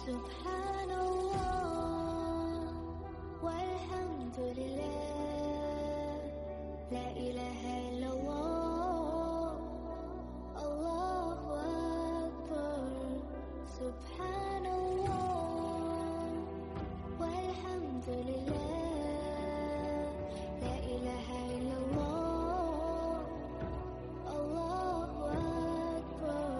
سبحان الله والحمد لله لا إله إلا الله الله أكبر سبحان الله والحمد لله لا إله إلا الله الله أكبر.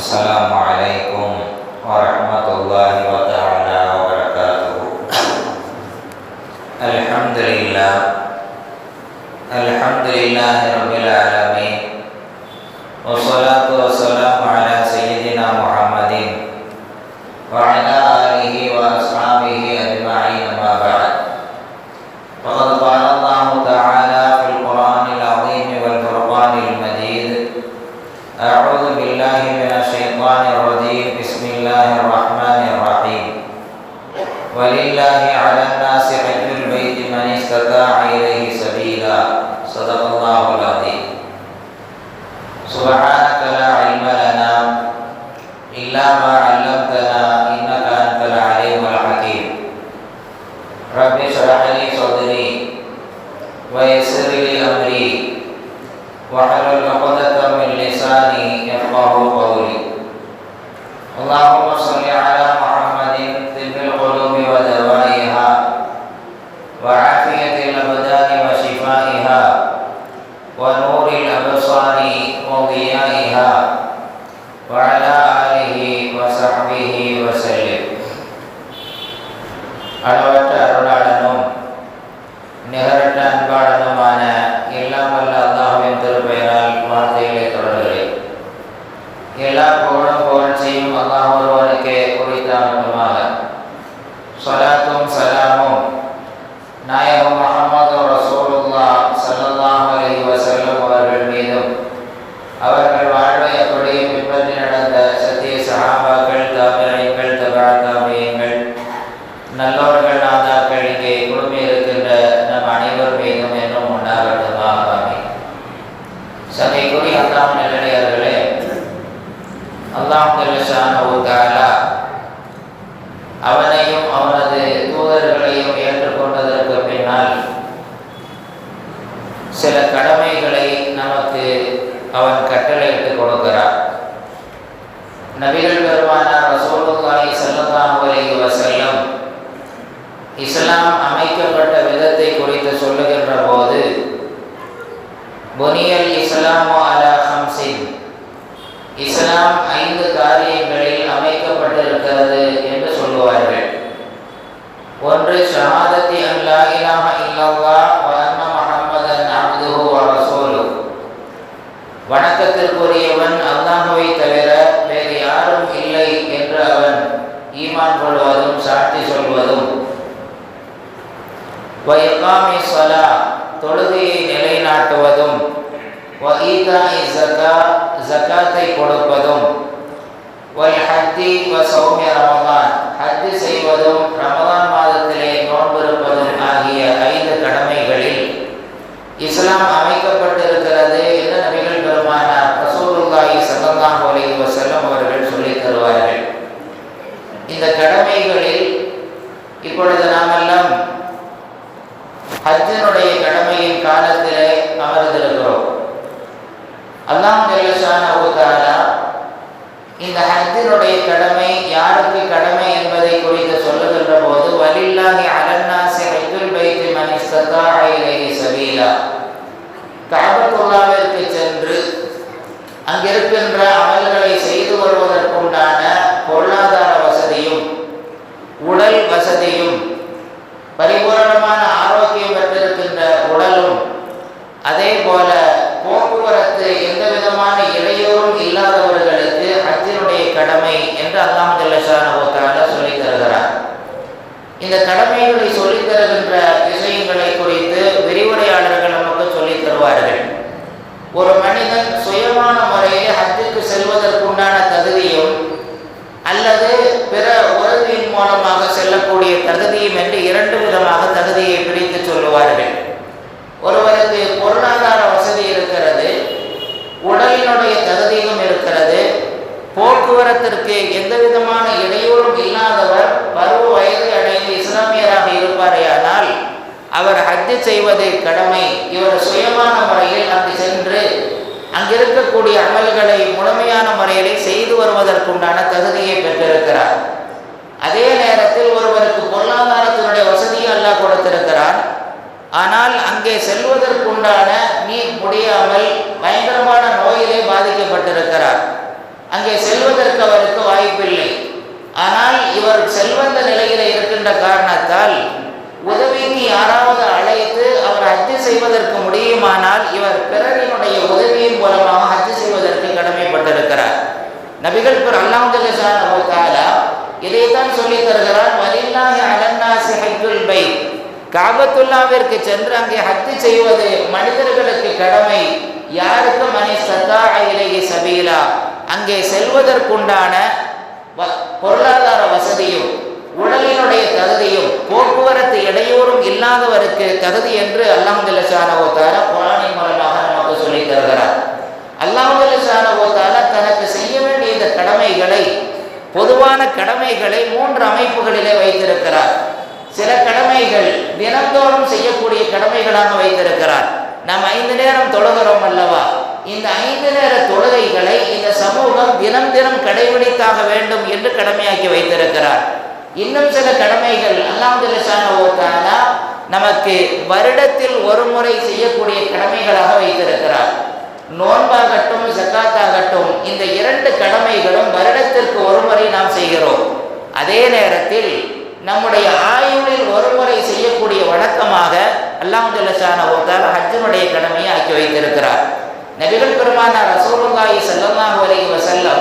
Assalamualaikum warahmatullahi wabarakatuh. Alhamdulillahirabbil alamin. Wassalatu wassalamu ala sayyidina Muhammadin wa ala alihi wa ashabihi ajma'in, amma ba'd. Faqad qala Allah ta'ala fil Qur'anil 'azim wal Furqanil Majid. A'udzu billahi minasyaitonir rajim. Bismillahirrahmanirrahim. Walillahi 'alan nasi hajjul baiti man istata'a ilaihi sabila. Shadaqallahul 'azim. Subhanaka la 'ilma lana illa ma 'allamtana innaka antal 'alimul hakim. Rabbi shrah li sadri wa yassir li amri wahlul 'uqdatam min lisani yafqahu qawli. Allahumma shalli ala Muhammadin tibbil qulubi wa dawaiha wa 'afiyatil abdani wa shifaiha wa nuril absari wa dhiyaiha wa ala alihi wa sahbihi wa sallim. அளவற்ற அருளாளனும் நிகரற்ற அன்பாளனுமான எல்லாம் வல்ல அல்லாஹ்வின் திருப்பெயரால் வார்த்தைகளை தொடர்கிறேன். எல்லா புகழும் புகழ்ச்சியும் அல்லாஹ் ஒருவனுக்கே குறித்தானுமாக. ஸலாத்தும் ஸலாமும் நாயகம் முஹம்மது ரசூலுல்லாஹ் ஸல்லல்லாஹு அலைஹி வஸல்லம் அவர்கள் மீதும், அவர்கள் வாழ்வை அப்படியே பின்பற்றி நடந்த சத்திய சஹாபாக்கள், தாபிஈன்கள், தபஅ தாபிஈன்கள், நல்லோர்கள், நாதாக்கள், இங்கே குழுமி இருக்கின்ற நம் அனைவர் மீதும் என்றும் உண்டாகட்டுமாக. ஆமீன். சங்கைக்குரிய அல்லாஹ் நல்லடியார்களே, அல்லாஹ் ஜல்ல ஷானஹு தஆலா அவனையும் அவனது தூதர்களையும் ஏற்றுக்கொண்டதற்கு பின்னால் சில கடமைகளை நமக்கு அவன் கட்டளையிட்டு கொடுக்கிறார். நபிகள் பெருமானார் ரசூலுல்லாஹி ஸல்லல்லாஹு அலைஹி வஸல்லம் இஸ்லாம் அமைக்கப்பட்ட விதத்தை குறித்து சொல்லுகின்ற போது, புனியல் இஸ்லாமு அலா ஹம்ஸின், இஸ்லாம் 5 காரியங்களில் அமைக்கப்பட்டிருக்கிறது என்று சொல்லுவார்கள். ஒன்று, ஷஹாதத்தி அன் லா இலாஹ இல்லல்லாஹ் வ அன்ன முஹம்மதன் அப்துஹு வ ரசூலுஹு, வணக்கத்திற்குரியவன் அல்லாஹ்வை தவிர வேறு யாரும் இல்லை என்று அவன் ஈமான் கொள்வதும் சாட்சி சொல்வதும். வ இகாமி ஸலா, தொழுகையை நிலைநாட்டுவதும். வ ஈதாஇ ஸகா, ஜகாத்தை கொடுப்பதும். வல் ஹஜ்ஜி வ ஸௌமி ரமலான், ஹஜ் செய்வதும் ரமலான் மாதத்திலே நோன்பு இருப்பதும் ஆகிய 5 கடமைகளில் இஸ்லாம் அமைக்கப்பட்டிருக்கிறது என்று நபிகள் பெருமானார் ரசூலுல்லாஹி ஸல்லல்லாஹு அலைஹி வஸல்லம் அவர்கள் சொல்லித் தருவார்கள். இந்த கடமைகளில் இப்பொழுது நாமெல்லாம் ஹஜ்ஜினுடைய கடமையின் காலத்திலே அமர்ந்திருக்கிறோம். அல்லாஹ் ஜல்ல ஷானஹு தஆலா இந்த ஹஜ்ஜினுடைய கடமை யாருக்கு கடமை என்பதை குறித்து சொல்லுகின்ற போது, வலில்லாஹி அலன் நாஸி ஹஜ்ஜுல் பைத்தி மன் இஸ்ததாஅ இலைஹி சபீலா, கஅபத்துல்லாஹ்விற்கு சென்று அங்கிருக்கின்ற அமல்களை செய்து வருவதற்குண்டான பொருளாதார வசதியும் உடல் வசதியும், பரிபூரணமான ஆரோக்கியம் பெற்றிருக்கின்ற உடலும், அதே போல போக்குவரத்து எந்த விதமான இடையூறும் இல்லாதவர்களுக்கு ஹஜ்ஜினுடைய கடமை என்று அல்லாஹ் ஜல்ல ஷானஹு தஆலா சொல்லித் தருகிறார். இந்த கடமைகளை சொல்லித் தருகின்ற விஷயங்களை குறித்து விரிவுரையாளர்கள் நமக்கு சொல்லித் தருவார்கள். ஒரு மனிதன் சுயமான முறையில் ஹஜ்ஜுக்கு செல்வதற்குண்டான தகுதியும் அல்லது பிற உறவின் மூலமாக செல்லக்கூடிய தகுதியும் என்று 2 விதமாக தகுதியை பிரித்து சொல்லுவார்கள். ஒருவருக்கு பொருளாதார வசதி இருக்கிறது, போக்குவரத்திற்கு எந்த விதமான இடையூறும் இல்லாதவர் பருவ வயதை அடைந்து இஸ்லாமியராக இருப்பாரேயானால் அவர் ஹஜ்ஜு செய்வது கடமை. இவர் சுயமான முறையில் அங்கு சென்று அங்கிருக்கக்கூடிய அமல்களை முழுமையான முறையிலே செய்து வருவதற்குண்டான தகுதியை பெற்றிருக்கிறார். அதே நேரத்தில் ஒருவருக்கு பொருளாதாரத்தினுடைய வசதியை அல்லாஹ் கொடுத்திருக்கிறார். ஆனால் அங்கே செல்வதற்குண்டான முடியாமல் பயங்கரமான நோயிலே பாதிக்கப்பட்டிருக்கிறார். அங்கே செல்வதற்கு அவருக்கு வாய்ப்பில்லை. ஆனால் இவர் செல்வந்த நிலையில் இருக்கின்ற காரணத்தால் உதவிக்கு யாராவது அழைத்து அவர் ஹஜ்ஜு செய்வதற்கு முடியுமானால் இவர் பிறரினுடைய உதவியின் மூலமாக ஹஜ்ஜு செய்வதற்கு கடமைப்பட்டிருக்கிறார். நபிகள் அல்லாஹ் ஜல்லல்லாஹு தஆலா இதைத்தான் சொல்லி தருகிறார். வலில்லாஹி அலன்னாஸி ஹஜ்ஜுல் பைத், காபத்துல்லாவிற்கு சென்று அங்கே ஹஜ்ஜு செய்வது மனிதர்களுக்கு கடமை. யாருக்கு மனிஸ்ததா இலைஹி சபீலா, அங்கே செல்வதற்குண்டான பொருளாதார வசதியும் உடலினுடைய தகுதியும் போக்குவரத்து இடையூறும் இல்லாதவருக்கு தகுதி என்று அல்லாஹ் ஜல்லல்லாஹு தஆலா குர்ஆனின் மூலமாக நமக்கு சொல்லி தருகிறார். அல்லாஹ் ஜல்லல்லாஹு தஆலா தனக்கு செய்ய வேண்டிய இந்த கடமைகளை, பொதுவான கடமைகளை 3 அமைப்புகளிலே வைத்திருக்கிறார். சில கடமைகள் தினந்தோறும் செய்யக்கூடிய கடமைகளாக வைத்திருக்கிறார். நாம் 5 நேரம் தொழுகிறோம் அல்லவா, இந்த 5 நேர தொழுகைகளை இந்த சமூகம் தினம் தினம் கடைபிடித்தாக வேண்டும் என்று கடமையாக்கி வைத்திருக்கிறார். இன்னும் சில கடமைகள் அல்லாஹ் ஜல்லல்லாஹு தஆலா நமக்கு வருடத்தில் ஒரு முறை செய்யக்கூடிய கடமைகளாக வைத்திருக்கிறார். நோன்பாகட்டும் ஜகாத்தாகட்டும், இந்த 2 கடமைகளும் வருடத்திற்கு ஒரு முறை நாம் செய்கிறோம். அதே நேரத்தில் நம்முடைய ஆயுளில் ஒரு முறை செய்யக்கூடிய வழக்கமாக அல்லாஹ் ஜல்லல்லாஹு தஆலா ஹஜ்ஜினுடைய கடமையை ஆக்கி வைத்திருக்கிறார். நபிகள் பெருமானார் ரசூலுல்லாஹி ஸல்லல்லாஹு அலைஹி வஸல்லம்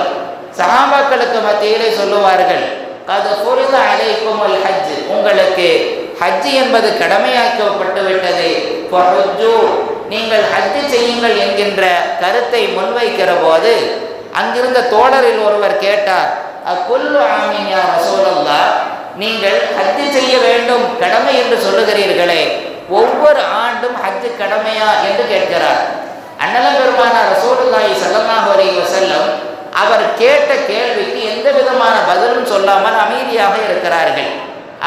சஹாபாக்களுக்கு மத்தியிலே சொல்லுவார்கள், கத் ஃபுரித அலைக்குமுல் ஹஜ், உங்களுக்கு ஹஜ் என்பது கடமையாக்கப்பட்டு விட்டது. ஃபஹஜ்ஜு, நீங்கள் ஹஜ் செய்யுங்கள் என்கின்ற கருத்தை முன்வைக்கிற போது அங்கிருந்த தோழரில் ஒருவர் கேட்டார், அக்குல்லு ஆமீன் யா ரசூலல்லாஹ், நீங்கள் ஹஜ் செய்ய வேண்டும் கடமை என்று சொல்லுகிறீர்களே, ஒவ்வொரு ஆண்டும் ஹஜ் கடமையா என்று கேட்கிறார். அண்ணலம் பெருமானார் ரசூலுல்லாஹி ஸல்லல்லாஹு அலைஹி வஸல்லம் அவர் கேட்ட கேள்விக்கு எந்த விதமான பதிலும் சொல்லாமல் அமைதியாக இருக்கிறார்கள்.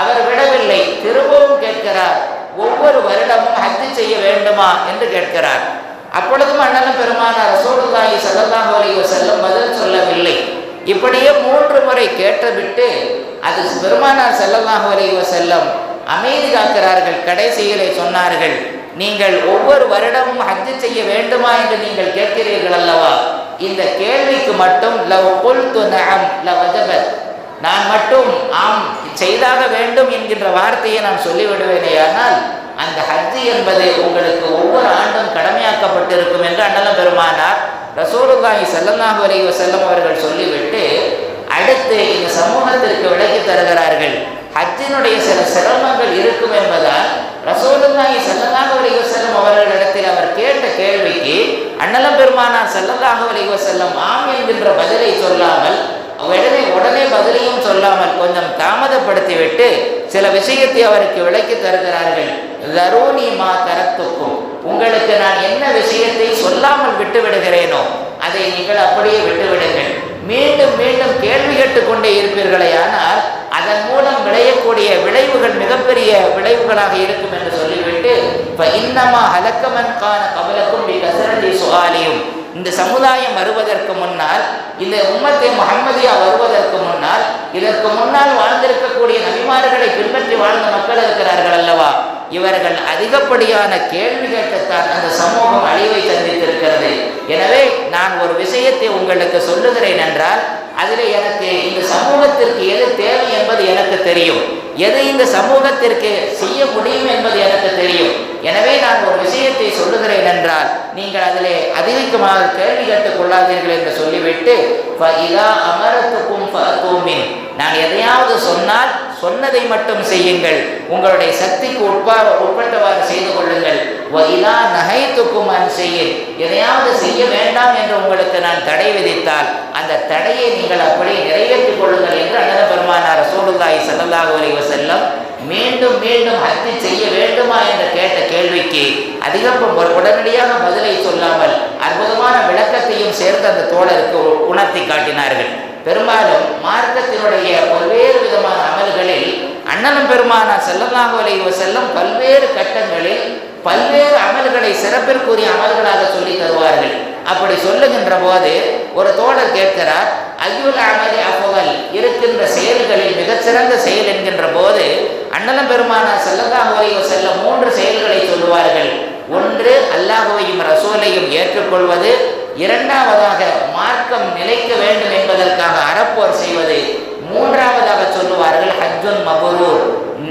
அவர் விடவில்லை, திரும்பவும் கேட்கிறார், ஒவ்வொரு வருடமும் ஹஜ் செய்ய வேண்டுமா என்று கேட்கிறார். அப்பொழுதும் அண்ணலம் பெருமானார் ரசூலுல்லாஹி ஸல்லல்லாஹு அலைஹி வஸல்லம் பதில் சொல்லவில்லை. இப்படியே 3 முறை கேட்டுவிட்டு அது பெருமானார் ஸல்லல்லாஹு அலைஹி வஸல்லம் அமைதி காக்கிறார்கள். கடைசியிலே சொன்னார்கள், நீங்கள் ஒவ்வொரு வருடமும் ஹஜ் செய்ய வேண்டுமா என்று நீங்கள் கேட்கிறீர்கள் அல்லவா, இந்த கேள்விக்கு மட்டும் லவ் குல்து நஅம் லவஜபத், நான் மட்டும் ஆம் செய்தாக வேண்டும் என்கின்ற வார்த்தையை நான் சொல்லிவிடுவேனேயானால் அந்த ஹஜ் என்பது உங்களுக்கு ஒவ்வொரு ஆண்டும் கடமையாக்கப்பட்டிருக்கும் என்று அண்ணலம் பெருமானார் ரசூலுல்லாஹி ஸல்லல்லாஹு அலைஹி வஸல்லம் அவர்கள் சொல்லிவிட்டு அடுத்து இந்த சமூகத்திற்கு விளக்கி தருகிறார்கள். ஹஜ்ஜினுடைய சில சிரமங்கள் இருக்கும் என்பதால் ரசூலுல்லாஹி ஸல்லல்லாஹு அலைஹி வஸல்லம் அவர்களிடத்தில் அவர் கேட்ட கேள்விக்கு அண்ணலம் பெருமானார் ஸல்லல்லாஹு அலைஹி வஸல்லம் ஆம் என்கின்ற பதிலை சொல்லாமல் உடனே பதிலையும் சொல்லாமல் கொஞ்சம் தாமதப்படுத்திவிட்டு சில விஷயத்தை அவருக்கு விளக்கி தருகிறார்கள். தரூனி மா தரத்துக்கும், உங்களுக்கு நான் என்ன விஷயத்தை சொல்லாமல் விட்டு விடுகிறேனோ அதை நீங்கள் அப்படியே விட்டுவிடுங்கள். மீண்டும் மீண்டும் கேள்வி கேட்டுக்கொண்டே இருப்பீர்களே, ஆனால் அதன் மூலம் விளையக்கூடிய விளைவுகள் மிகப்பெரிய விளைவுகளாக இருக்கும் என்று சொல்லிவிட்டு இன்னமா ஹலக்கமன் கான கபலக்கும் கசரதி சுகாலியும், இந்த சமுதாயம் வருவதற்கு முன்னால், இந்த உம்மத்தை முஹம்மதியா வருவதற்கு முன்னால், இதற்கு முன்னால் வாழ்ந்திருக்கக்கூடிய நபிமார்களை பின்பற்றி வாழ்ந்த மக்கள் இருக்கிறார்கள் அல்லவா, இவர்கள் அதிகப்படியான கேள்வி கேட்டுத்தான் அந்த சமூகம் அழிவை சந்தித்திருக்கிறது. எனவே நான் ஒரு விஷயத்தை உங்களுக்கு சொல்லுகிறேன் என்றால் அதில் எனக்கு இந்த சமூகத்திற்கு எது தேவை என்பது எனக்கு தெரியும், எது இந்த சமூகத்திற்கு செய்ய முடியும் என்பது எனக்கு தெரியும். எனவே நான் ஒரு விஷயத்தை சொல்லுகிறேன் என்றால் நீங்கள் அதிலே அதிகமாக கேள்வி கேட்டுக் கொள்ளாதீர்கள் என்று சொல்லிவிட்டு நான் எதையாவது சொன்னால் சொன்னதை மட்டும் செய்யுங்கள், உங்களுடைய சக்திக்கு உட்பட்டவாறு செய்து கொள்ளுங்கள். எதையாவது செய்ய வேண்டாம் என்று உங்களுக்கு நான் தடை விதித்தால் அந்த தடையை நீங்கள் அப்படியே நிறைவேற்றிக் கொள்ளுங்கள் என்று அண்ணல் பெருமானார் ரசூலுல்லாஹி ஸல்லல்லாஹு அலைஹி வஸல்லம் மீண்டும் மீண்டும் ஹஜ் செய்ய வேண்டுமா என்று கேட்ட கேள்விக்கு உடனடியாக பதிலை சொல்லாமல் அற்புதமான விளக்கத்தையும் சேர்த்து அந்த தோழருக்கு உணர்த்தி காட்டினார்கள். பெரும்பாலும் மார்க்கத்தினுடைய பல்வேறு விதமான அமல்களில் அண்ணலும் பெருமானா ஸல்லல்லாஹு அலைஹி வஸல்லம் பல்வேறு கட்டங்களில் பல்வேறு அமல்களை சிறப்பிற்குரிய அமல்களாக சொல்லி தருவார்கள். அப்படி சொல்லுகின்ற போது ஒரு தோழர் கேட்கிறார், அய்யுல் அமலி அஃதல், இருக்கின்ற செயல்களில் மிகச்சிறந்த செயல் என்கின்ற போது அண்ணலும் பெருமானா ஸல்லல்லாஹு அலைஹி வஸல்லம் 3 செயல்களை சொல்லுவார்கள். ஒன்று, அல்லாஹ்வையும் ரசூலையும் ஏற்றுக்கொள்வது. இரண்டாவதாக மார்க்கம் நிலைக்க வேண்டும் என்பதற்காக அறப்போர் செய்வது. மூன்றாவதாக சொல்லுவார்கள் ஹஜ்ஜுன் மப்ரூர்,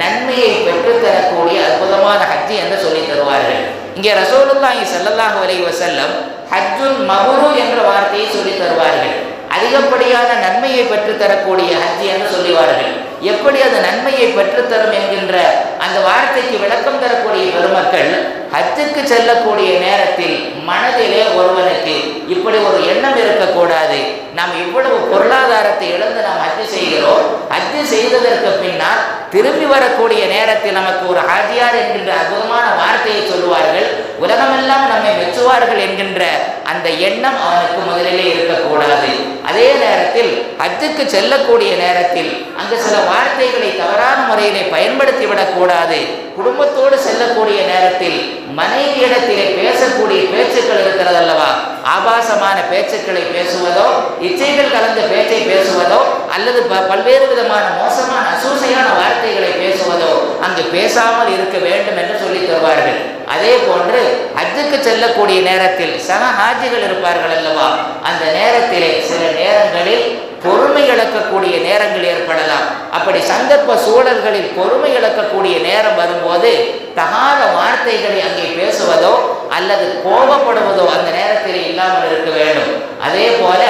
நன்மையை பெற்றுத்தரக்கூடிய அற்புதமான ஹஜ்ஜி என்று சொல்லி தருவார்கள். இங்கே ரசூலுல்லாஹி ஸல்லல்லாஹு அலைஹி வஸல்லம் ஹஜ்ஜுன் மப்ரூர் என்ற வார்த்தையை சொல்லி தருவார்கள். அதிகப்படியான நன்மையை பெற்றுத்தரக்கூடிய ஹஜ்ஜி என்று சொல்லுவார்கள். எப்படி அது நன்மையை பெற்றுத்தரும் என்கின்ற அந்த வார்த்தைக்கு விளக்கம் தரக்கூடிய பெருமக்கள், ஹஜ்ஜுக்கு செல்லக்கூடிய நேரத்தில் மனதிலே ஒருவனுக்கு இப்படி ஒரு எண்ணம் இருக்கக்கூடாது, நாம் இவ்வளவு பொருளாதாரத்தை இழந்து நாம் ஹஜ்ஜு செய்கிறோம், ஹஜ்ஜு செய்ததற்கு பின்னால் திரும்பி வரக்கூடிய நேரத்தில் நமக்கு ஒரு ஹாஜியார் என்கின்ற அற்புதமான வார்த்தையை சொல்லுவார்கள், உலகமெல்லாம் நம்மை மெச்சுவார்கள் என்கின்ற அந்த எண்ணம் அவனுக்கு முதலிலே இருக்கக்கூடாது. அதே நேரத்தில் ஹஜ்ஜுக்கு செல்லக்கூடிய நேரத்தில் அங்கு சில வார்த்தைகளை தவறான முறையிலே பயன்படுத்திவிடக் கூடாது. குடும்பத்தோடு செல்லக்கூடிய நேரத்தில் மனைவியிடத்திலே பேசக்கூடிய பேச்சுக்கள் இருக்கிறது அல்லவா, ஆபாசமான பேச்சுக்களை பேசுவதோ, இச்சைகள் கலந்த பேச்சை பேசுவதோ, அல்லது பல்வேறு விதமான மோசமான அசூசையான வார்த்தைகளை பேசுவதோ அங்கு பேசாமல் இருக்க வேண்டும் என்று சொல்லி தருவார்கள். அதே போன்று ஹஜ்ஜுக்கு செல்லக்கூடிய நேரத்தில் சக ஹாஜிகள் இருப்பார்கள் அல்லவா, அந்த நேரத்திலே சில நேரங்களில் பொறுமை இழக்கக்கூடிய நேரங்கள் ஏற்படலாம். அப்படி சந்தர்ப்ப சூழல்களில் பொறுமை இழக்கக்கூடிய நேரம் வரும்போது தகாத வார்த்தைகளை அங்கே பேசுவதோ அல்லது கோபப்படுவதோ அந்த நேரத்தில் இல்லாமல் இருக்க வேண்டும். அதே போல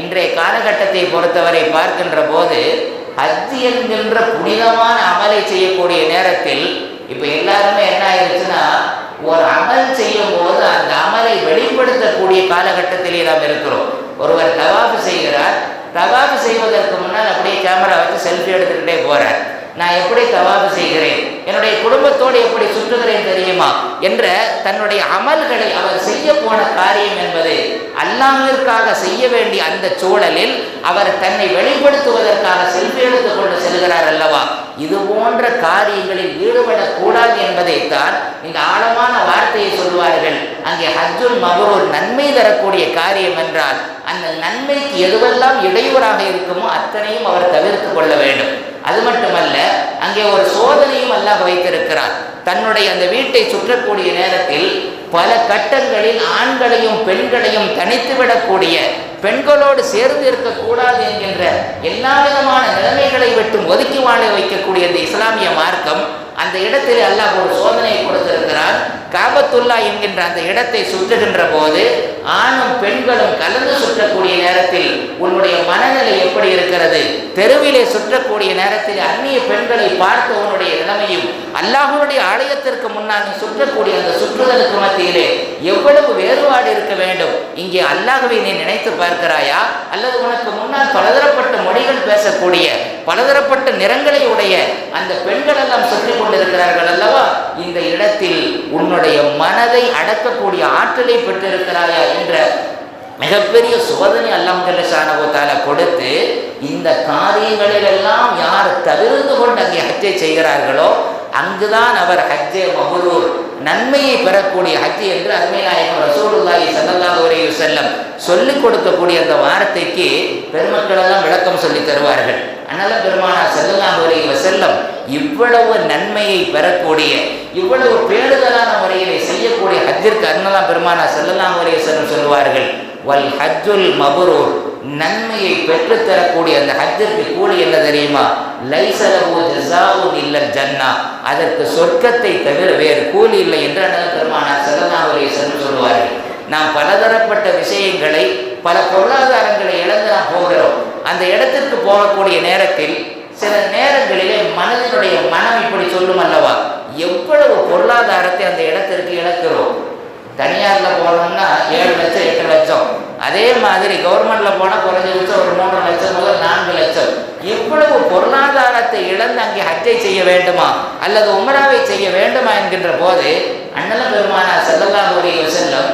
இன்றைய காலகட்டத்தை பொறுத்தவரை பார்க்கின்ற போது ஹஜ் என்கின்ற புனிதமான அமலை செய்யக்கூடிய நேரத்தில் இப்போ எல்லாருமே என்ன ஆயிடுச்சுன்னா, ஒரு அமல் செய்யும் போது அந்த அமலை வெளிப்படுத்தக்கூடிய காலகட்டத்திலே நாம் இருக்கிறோம். ஒருவர் தவாஃப் செய்கிறார், தவாஃப் செய்வதற்கு முன்னால் அப்படியே கேமரா வச்சு செல்ஃபி எடுத்துக்கிட்டே போறார். நான் எப்படி தவாஃப் செய்கிறேன், என்னுடைய குடும்பத்தோடு எப்படி சுற்றுகிறேன் தெரியுமா என்ற தன்னுடைய அமல்களை அவர் செய்ய போன காரியம் என்பது அல்லாஹ்விற்காக செய்ய வேண்டிய அந்த சூழலில் அவர் தன்னை வெளிப்படுத்துவதற்காக செல்ஃபி எடுத்துக் கொண்டு செல்கிறார் அல்லவா. இது போன்ற காரியங்களில் ஈடுபடக்கூடாது என்பதைத்தான் இந்த ஆழமான வார்த்தையை சொல்வார்கள். அங்கே ஹஜ்ஜுல் மப்ரூர், நன்மை தரக்கூடிய காரியம் என்றால் அந்த நன்மைக்கு எதுவெல்லாம் இடையூறாக இருக்குமோ அத்தனையும் அவர் தவிர்த்து கொள்ள வேண்டும். அது மட்டுமல்ல, அங்கே ஒரு சோதனையும் அல்லாஹ் வைத்திருக்கிறார். தன்னுடைய அந்த வீட்டை சுற்றக்கூடிய நேரத்தில் பல கட்டங்களில் ஆண்களையும் பெண்களையும் தனித்துவிடக்கூடிய, பெண்களோடு சேர்ந்து இருக்கக்கூடாது என்கின்ற எல்லா விதமான நிலைமைகளை விட்டும் ஒதுக்கி வாழ வைக்கக்கூடிய இந்த இஸ்லாமிய மார்க்கம் அந்த இடத்தில் அல்லாஹ் ஒரு சோதனையை கொடுத்திருக்கிறார். காபத்துல்லா என்கின்ற அந்த இடத்தை சுற்றுகின்ற போது ஆணும் பெண்களும் கலந்து சுற்றக்கூடிய நேரத்தில் உன்னுடைய மனநிலை எப்படி இருக்கிறது, தெருவிலே சுற்றக்கூடிய நேரத்தில் அந்நிய பெண்களை பார்த்த உன்னுடைய நிலைமையும், அல்லாஹ்வுடைய ஆலயத்திற்கு முன்னால் நீ சுற்றக்கூடிய அந்த சுற்றுதலுக்கு மத்தியிலே எவ்வளவு வேறுபாடு இருக்க வேண்டும். இங்கே அல்லாஹ்வை நீ நினைத்து பார்க்கிறாயா, அல்லது உனக்கு முன்னால் பலதரப்பட்ட மொழிகள் பேசக்கூடிய, பலதரப்பட்ட நிறங்களை உடைய அந்த பெண்கள் எல்லாம் சுற்றி கொண்டிருக்கிறார்கள் அல்லவா. இந்த இடத்தில் உன்னுடைய மனதை அடக்கக்கூடிய ஆற்றலை பெற்றிருக்கிறாயா என்ற மிகப்பெரிய சோதனை அல்லாஹ் ஜல்லஷானஹு தஆலா கொடுத்து, இந்த காரியங்களிலெல்லாம் யார் தவிர்த்து கொண்டு அங்கே ஹஜ்ஜை செய்கிறார்களோ அங்குதான் அவர் ஹஜ்ஜே மப்ரூர், நன்மையை பெறக்கூடிய ஹஜ் என்று அருமை நாயகம் ரசூலுல்லாஹி ஸல்லல்லாஹு அலைஹி வஸல்லம் சொல்லிக் கொடுக்கக்கூடிய அந்த வார்த்தைக்கு பெருமக்கள் எல்லாம் விளக்கம் சொல்லி தருவார்கள். அண்ணல் பெருமானார் ஸல்லல்லாஹு அலைஹி வஸல்லம் இவ்வளவு நன்மையை பெறக்கூடிய, இவ்வளவு பேடுதலான முறையிலே செய்யக்கூடிய ஹஜ்ஜிற்கு அண்ணலாம் பெருமானார் ஸல்லல்லாஹு அலைஹி வஸல்லம் சொல்லுவார்கள், வல் ஹஜ்ஜுல் மப்ரூர், நன்மையை பெற்றுத்தரக்கூடிய அந்த ஹஜ்ஜிற்கு கூலி என்ன தெரியுமா, லைஸ லஹு ஜஸாஉன் இல்லல் ஜன்னா, அதற்கு சொர்க்கத்தை தவிர வேறு கூலி இல்லை என்று அண்ணல் பெருமானார் ஸல்லல்லாஹு அலைஹி வஸல்லம் சொல்லுவார்கள். நாம் பலதரப்பட்ட விஷயங்களை, பல பொருளாதாரங்களை இழந்து நாம் போகிறோம். அந்த இடத்திற்கு போகக்கூடிய நேரத்தில் சில நேரங்களிலே மனதினுடைய மனம் இப்படி சொல்லும் அல்லவா, எவ்வளவு பொருளாதாரத்தை அந்த இடத்திற்கு இழக்கிறோம். தனியாரில் போனோம்னா 7 லட்சம் 8 லட்சம், அதே மாதிரி கவர்மெண்ட்டில் போனால் குறைஞ்சபட்சம் ஒரு 3 லட்சம் முதல் 4 லட்சம். எவ்வளவு பொருளாதாரத்தை இழந்து அங்கே ஹஜ்ஜை செய்ய வேண்டுமா அல்லது உம்ராவை செய்ய வேண்டுமா என்கின்ற போது அண்ணல் பெருமானார் ஸல்லல்லாஹு அலைஹி வஸல்லம்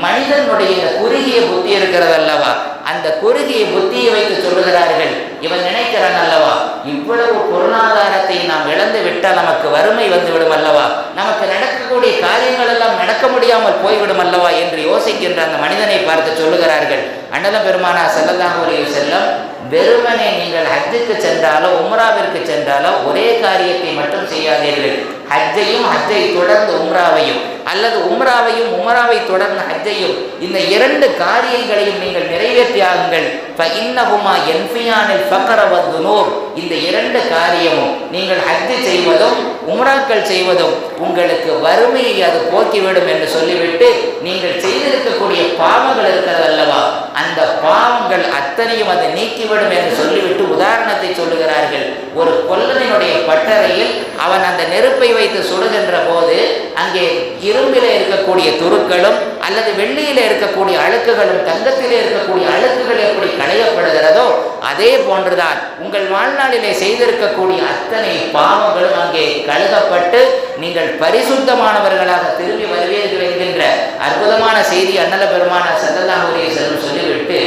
மனிதனுடைய குறுகிய புத்தி இருக்கிறது அல்லவா, அந்த குறுகிய புத்தியை வைத்து சொல்லுகிறார்கள். இவன் நினைக்கிறான் அல்லவா, இவ்வளவு பொருளாதாரத்தை நாம் இழந்து விட்டால் நமக்கு வறுமை வந்துவிடும் அல்லவா, நமக்கு நடக்கக்கூடிய காரியங்கள் எல்லாம் நடக்க முடியாமல் போய்விடும் அல்லவா என்று யோசிக்கின்ற அந்த மனிதனை பார்த்து சொல்லுகிறார்கள். அண்ணலம் பெருமானா ஸல்லல்லாஹு அலைஹி வஸல்லம், வெறுமனே நீங்கள் ஹஜ்ஜுக்கு சென்றாலோ உம்ராவிற்கு சென்றாலோ ஒரே காரியத்தை மட்டும் செய்யாதீர்கள். ஹஜ்ஜையும் ஹஜ்ஜை தொடர்ந்து உம்ராவையும், அல்லது உம்ராவையும் உம்ராவை தொடர்ந்து ஹஜ்ஜையும், இந்த இரண்டு காரியங்களையும் நீங்கள் நிறைவேற்றியாகுங்கள். ஃபஇன்னஹுமா யன்ஃபியானில் ஃபக்ர வதுனூப். இந்த இரண்டு காரியமும், நீங்கள் ஹஜ்ஜு செய்வதும் உம்ராக்கள் செய்வதும் உங்களுக்கு வறுமையை அது போக்கிவிடும் என்று சொல்லிவிட்டு, நீங்கள் செய்திருக்கக்கூடிய பாவங்கள் இருக்கிறது அல்லவா, அந்த பாவங்கள் அத்தனையும் அது நீக்கிவிடும் என்று சொல்லிவிட்டு உதாரணத்தை சொல்லுகிறார்கள். ஒரு கொல்லனினுடைய பட்டறையில் அவன் அந்த நெருப்பை வைத்து சுடுகின்ற போது அங்கே இரும்பிலே இருக்கக்கூடிய துருக்களும் அல்லது வெள்ளியிலே இருக்கக்கூடிய அழுக்குகளும் தங்கத்திலே இருக்கக்கூடிய அழுக்குகள் எப்படி களையப்படுகிறதோ அதே போன்றுதான் உங்கள் வாழ்நாளிலே செய்திருக்கக்கூடிய அத்தனை பாவங்களும் அங்கே கழுகப்பட்டு நீங்கள் பரிசுத்தமானவர்களாக திரும்பி வருவீர்கள் என்கின்ற அற்புதமான செய்தி அண்ணல பெருமான ஸல்லல்லாஹு அலைஹி வஸல்லம் சொல்லிவிட்டு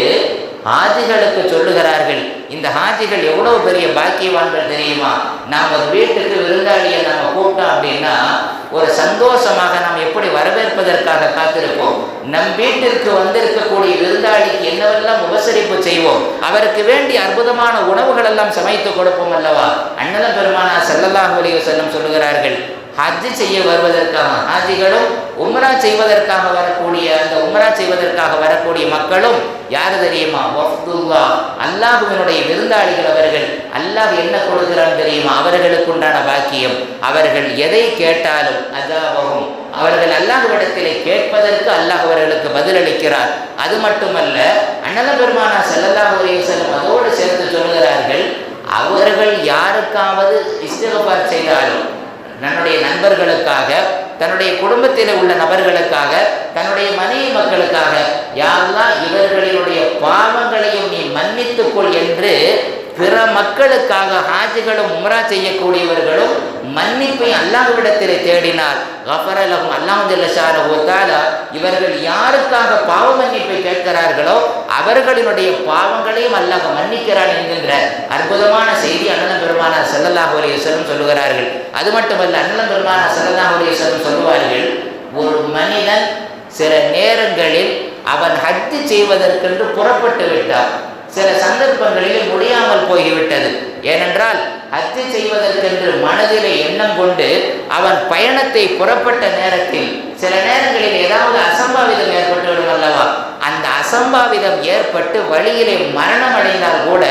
ஹாஜிகளுக்கு சொல்லுகிறார்கள். இந்த ஹாஜிகள் எவ்வளவு பெரிய பாக்கியவான்கள் தெரியுமா? நாம் ஒரு வீட்டுக்கு விருந்தாளியை நம்ம கூப்பிட்டோம் அப்படின்னா ஒரு சந்தோஷமாக நாம் எப்படி வரவேற்பதற்காக காத்திருப்போம். நம் வீட்டிற்கு வந்திருக்கக்கூடிய விருந்தாளிக்கு என்னவெல்லாம் உபசரிப்பு செய்வோம், அவருக்கு வேண்டிய அற்புதமான உணவுகள் எல்லாம் சமைத்து கொடுப்போம் அல்லவா. அண்ணல பெருமானா ஸல்லல்லாஹு அலைஹி வஸல்லம் சொல்லுகிறார்கள், ஹஜ்ஜு செய்ய வருவதற்காக ஹாஜிகளும் உம்ரா செய்வதற்காக வரக்கூடிய அந்த உம்ரா செய்வதற்காக வரக்கூடிய மக்களும் யாரு தெரியுமா? வஃதுல்லா, அல்லாஹ்வினுடைய விருந்தாளிகள் அவர்கள். அல்லாஹ் என்ன கொடுக்கிறான் தெரியுமா? அவர்களுக்கு உண்டான பாக்கியம். அவர்கள் எதை கேட்டாலும் அஜாபஹும், அவர்கள் அல்லாஹ்விடத்திலே கேட்பதற்கு அல்லாஹ் அவர்களுக்கு பதிலளிக்கிறார். அது மட்டுமல்ல, அண்ணல பெருமானா ஸல்லல்லாஹு அலைஹி வஸல்லம் அதோடு சேர்த்து சொல்லுகிறார்கள், அவர்கள் யாருக்காவது இஸ்திக்ஃபார் செய்தாலும், தன்னுடைய நண்பர்களுக்காக, தன்னுடைய குடும்பத்தில் உள்ள நபர்களுக்காக, தன்னுடைய மனைவி மக்களுக்காக, யா அல்லாஹ் இவர்களினுடைய பாவங்களையும் நீ மன்னித்துக்கொள் என்று பிற மக்களுக்காக ஹாஜிகளும் உம்ரா செய்யக்கூடியவர்களும் மன்னிப்பை அல்லாஹ்விடத்திலே தேடினார். கஃபர லஹும், அல்லாஹ் ஜல்ல ஷானஹு தஆலா இவர்கள் யாருக்காக பாவ மன்னிப்பை கேட்கிறார்களோ அவர்களினுடைய பாவங்களையும் அல்லாஹ் மன்னிக்கிறான் என்கின்ற அற்புதமான செய்தி அண்ணலம் பெருமானா ஸல்லல்லாஹு அலைஹி வஸல்லம் சொல்லுகிறார்கள். அது மட்டுமல்ல, அண்ணலம் பெருமானா ஸல்லல்லாஹு அலைஹி வஸல்லம் சொல்லுவார்கள், ஒரு மனிதன் சில நேரங்களில் அவன் ஹஜ்ஜு செய்வதற்கென்று புறப்பட்டு விட்டார், சில சந்தர்ப்பங்களில் முடியாமல் போய்விட்டது. ஏனென்றால் ஹஜ்ஜு செய்வதற்கென்று மனதிலே எண்ணம் கொண்டு அவன் பயணத்தை புறப்பட்ட நேரத்தில் சில நேரங்களில் ஏதாவது அசம்பாவிதம் ஏற்பட்டுவிடும் அல்லவா. அந்த அசம்பாவிதம் ஏற்பட்டு வழியிலே மரணம் அடைந்தால் கூட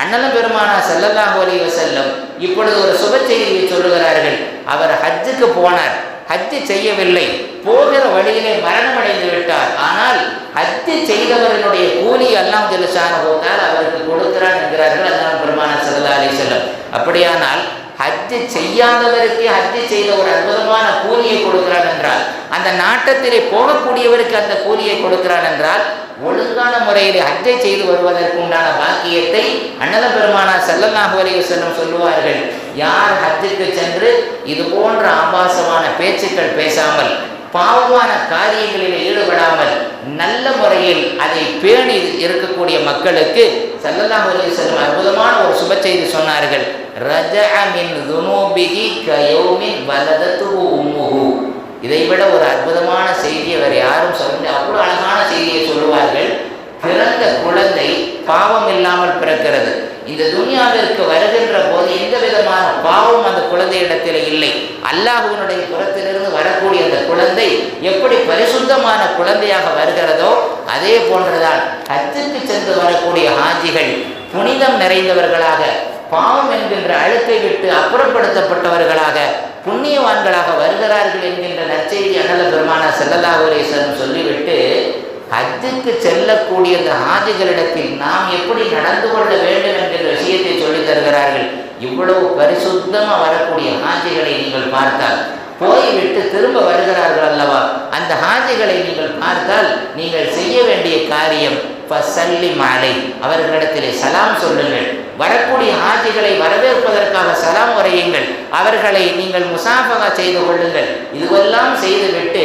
அண்ணலம் பெருமானா ஸல்லல்லாஹு அலைஹி வஸல்லம் இப்பொழுது ஒரு சுப செய்தியை சொல்லுகிறார்கள். அவர் ஹஜ்ஜுக்கு போனார், ஹஜ்ஜு செய்யவில்லை, போகிற வழியிலே மரணம் அடைந்து விட்டார். ஆனால் ஹஜ்ஜு செய்தவர்களுடைய கூலி அல்லாஹ் ஜல்ல ஷானஹு தஆலா அவருக்கு கொடுக்கிறான் என்கிறார்கள் அண்ணலம் பெருமானா ஸல்லல்லாஹு அலைஹி வஸல்லம். அப்படியானால் ஹஜ்ஜு செய்யாதவருக்கு ஹஜ்ஜு செய்த ஒரு அற்புதமான கூலியை கொடுக்கிறான் என்றால், அந்த நாட்டத்திலே போகக்கூடியவருக்கு அந்த கூலியை கொடுக்கிறான் என்றால், ஒழுங்கான முறையில் ஹஜ்ஜை செய்து வருவதற்கு உண்டான பாக்கியத்தை அண்ணலம் பெருமானா ஸல்லல்லாஹு அலைஹி வஸல்லம் சொல்லுவார்கள். யார் ஹஜ்ஜுக்கு சென்று இது போன்ற ஆபாசமான பேச்சுக்கள் பேசாமல், பாவமான காரியங்களில் ஈடுபடாமல், நல்ல முறையில் அதை பேணி இருக்கக்கூடிய மக்களுக்கு ஸல்லல்லாஹு அலைஹி வஸல்லம் அற்புதமான ஒரு சுப செய்தி சொன்னார்கள். ரஜஅ மின் ذுனூபிஹி கயௌமின் வலதத்துஹு உம்முஹு. இதைவிட ஒரு அற்புதமான செய்தியை வேறு யாரும் சொல்ல, அவ்வளோ அழகான செய்தியை சொல்லுவார்கள். பிறந்த குழந்தை பாவம் இல்லாமல் பிறக்கிறது. இந்த துனியாவிற்கு வருகின்ற போது எந்த விதமான பாவம் அந்த குழந்தையிடத்தில் இல்லை. அல்லாஹ்வினுடைய புறத்திலிருந்து வரக்கூடிய அந்த குழந்தை எப்படி பரிசுத்தமான குழந்தையாக வருகிறதோ அதே போன்றுதான் ஹஜ்ஜுக்கு சென்று வரக்கூடிய ஹாஜிகள் புனிதம் நிறைந்தவர்களாக, பாவம் என்கின்ற அழுக்கை விட்டு அப்புறப்படுத்தப்பட்டவர்களாக, புண்ணியவான்களாக வருகிறார்கள் என்கின்ற நற்செய்தி அண்ணல பெருமானா ஸல்லல்லாஹு அலைஹி வஸல்லம் சொல்லிவிட்டு, ஹஜ்ஜுக்கு செல்லக்கூடிய அந்த ஹாஜிகளிடத்தில் நாம் எப்படி நடந்து கொள்ள வேண்டும் என்கிற விஷயத்தை சொல்லித் தருகிறார்கள். இவ்வளவு பரிசுத்தமாக வரக்கூடிய ஹாஜிகளை நீங்கள் பார்த்தால், போய்விட்டு திரும்ப வருகிறார்கள் அல்லவா, அந்த ஹாஜிகளை நீங்கள் பார்த்தால் நீங்கள் செய்ய வேண்டிய காரியம் ஃபஸல்லிம் அலைஹி, அவர்களிடத்திலே சலாம் சொல்லுங்கள். வரக்கூடிய ஹாஜிகளை வரவேற்பதற்காக சலாம் உரையுங்கள், அவர்களை நீங்கள் முசாஃபகா செய்து கொள்ளுங்கள். இதுவெல்லாம் செய்துவிட்டு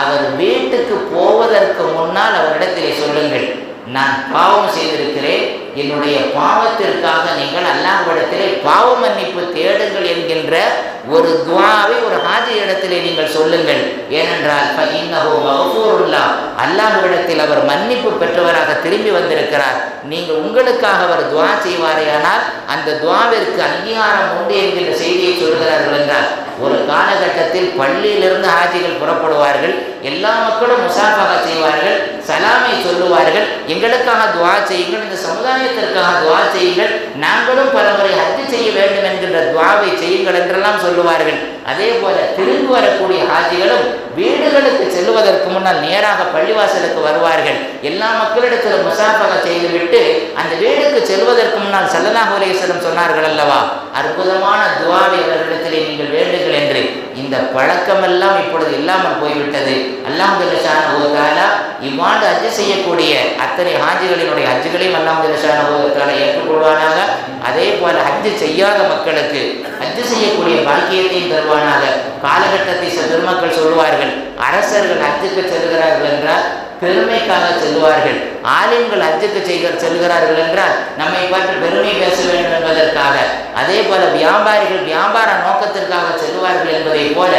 அவர் வீட்டுக்கு போவதற்கு முன்னால் அவரிடத்திலே சொல்லுங்கள், நான் பாவம் செய்திருக்கிறேன், என்னுடைய பாவத்திற்காக நீங்கள் அல்லாஹ்விடத்திலே பாவ மன்னிப்பு தேடுங்கள் என்கின்ற ஒரு துஆவை ஒரு ஹாஜி இடத்திலே நீங்கள் சொல்லுங்கள். ஏனென்றால் அல்லாஹ்விடத்தில் அவர் மன்னிப்பு பெற்றவராக திரும்பி வந்திருக்கிறார். நீங்கள் உங்களுக்காக அவர் துஆ செய்வாரேயானால் அந்த துஆவிற்கு அங்கீகாரம் உண்டு என்கின்ற செய்தியை சொல்கிறார்கள் என்றால், ஒரு காலகட்டத்தில் பள்ளியிலிருந்து ஹாஜிகள் புறப்படுவார்கள், எல்லா மக்களும் முசாஃபஹா செய்வார்கள், சலாமை சொல்லுவார்கள், எங்களுக்காக துஆ செய்யுங்கள், இந்த சமுதாயத்திற்காக துஆ செய்யுங்கள், நாங்களும் பலமுறை ஹஜ் செய்ய வேண்டும் என்கின்ற துஆவை செய்யுங்கள் என்றெல்லாம் சொல்லுவார்கள். அதே போல திரும்பி வரக்கூடிய ஹாஜிகளும் வீடுகளுக்கு செல்வதற்கு முன்னால் நேராக பள்ளிவாசலுக்கு வருவார்கள். எல்லா மக்களிடத்திலும் முசாஃபஹா செய்துவிட்டு அந்த வீடுக்கு செல்வதற்கு முன்னால் ஸல்லல்லாஹு அலைஹி வஸல்லம் சொன்னார்கள் அல்லவா, அற்புதமான துஆவை அவர்களிடத்திலே நீங்கள் வேண்டுங்கள் என்று. இந்த பழக்கமெல்லாம் இப்பொழுது இல்லாமல் போய்விட்டது. அல்லாஹ் ஜல்ல ஷானஹு வ தஆலா இவ்வாண்டு ஹஜ் செய்யக்கூடிய அத்தனை ஹாஜிகளினுடைய ஹஜ்களையும் அல்லாஹ் ஜல்ல ஷானஹு வ தஆலா ஏற்றுக்கொள்வானாக. அதே போல ஹஜ் செய்யாத மக்களுக்கு ஹஜ் செய்யக்கூடிய பாக்கியத்தையும் தருவானாக. காலகட்டத்தை பெருமக்கள் சொல்லுவார்கள், அரசர்கள் ஹஜ்ஜுக்கு செல்கிறார்கள் என்றால் பெருமைக்காக செல்வார்கள், ஆலிம்கள் ஹஜ்ஜுக்கு செல்கிறார்கள் என்றால் நம்மை பற்றி பெருமை பேச வேண்டும் என்பதற்காக, அதே போல வியாபாரிகள் வியாபார நோக்கத்திற்காக செல்வார்கள் என்பதை போல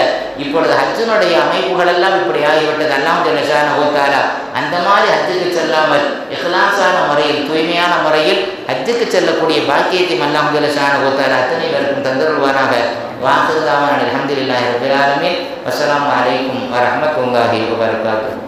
இப்பொழுது ஹஜ்ஜினுடைய அமைப்புகள் எல்லாம் இப்படி ஆகிவிட்டது. அல்லாஹ் ஜல்ல ஷானஹு வ தஆலா அந்த மாதிரி ஹஜ்ஜுக்கு செல்லாமல் இஹ்லாஸான முறையில் தூய்மையான முறையில் ஹஜ்ஜுக்கு செல்லக்கூடிய பாக்கியத்தை அல்லாஹ் ஜல்ல ஷானஹு வ தஆலா அத்தனை பேருக்கும் தந்தருள்வானாக. வாஹிரு தஅவானா அல்ஹம்துலில்லாஹி ரப்பில் ஆலமீன். வஸ்ஸலாமு அலைக்கும் வரஹ்மத்துல்லாஹி வபரகாத்துஹு.